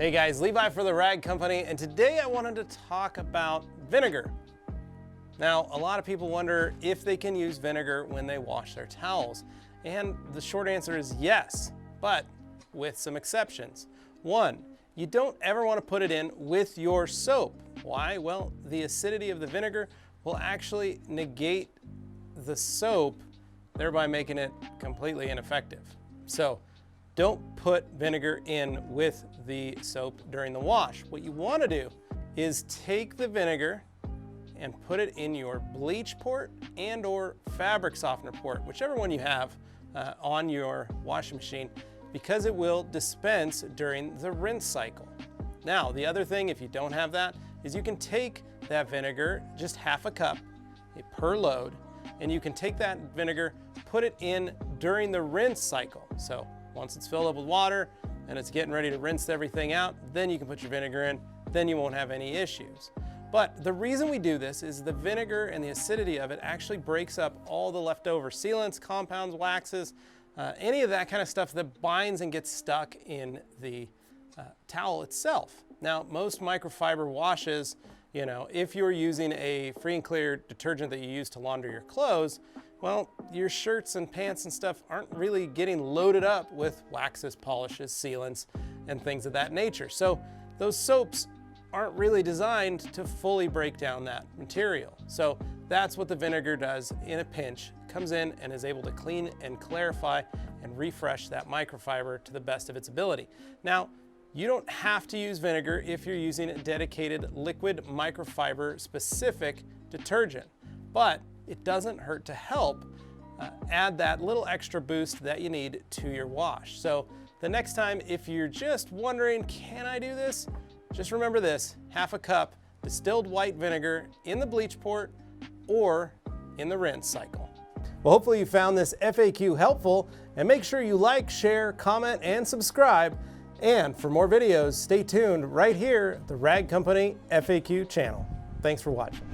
Hey guys, Levi for the Rag Company, and today I wanted to talk about vinegar. Now, a lot of people wonder if they can use vinegar when they wash their towels, and the short answer is yes, but with some exceptions. One, you don't ever want to put it in with your soap. Why? Well, the acidity of the vinegar will actually negate the soap, thereby making it completely ineffective. So don't put vinegar in with the soap during the wash. What you want to do is take the vinegar and put it in your bleach port and or fabric softener port, whichever one you have on your washing machine, because it will dispense during the rinse cycle. Now, the other thing, if you don't have that, is you can take that vinegar, just half a cup per load, and you can take that vinegar, put it in during the rinse cycle. So once it's filled up with water and it's getting ready to rinse everything out, then you can put your vinegar in, then you won't have any issues. But the reason we do this is the vinegar and the acidity of it actually breaks up all the leftover sealants, compounds, waxes, any of that kind of stuff that binds and gets stuck in the towel itself. Now, most microfiber washes, if you're using a free and clear detergent that you use to launder your clothes, well, your shirts and pants and stuff aren't really getting loaded up with waxes, polishes, sealants, and things of that nature. So those soaps aren't really designed to fully break down that material. So that's what the vinegar does in a pinch. It comes in and is able to clean and clarify and refresh that microfiber to the best of its ability. Now, you don't have to use vinegar if you're using a dedicated liquid microfiber specific detergent, but it doesn't hurt to help add that little extra boost that you need to your wash. So the next time, if you're just wondering, can I do this? Just remember this, half a cup distilled white vinegar in the bleach port or in the rinse cycle. Well, hopefully you found this FAQ helpful, and make sure you like, share, comment, and subscribe. And for more videos, stay tuned right here at the Rag Company FAQ channel. Thanks for watching.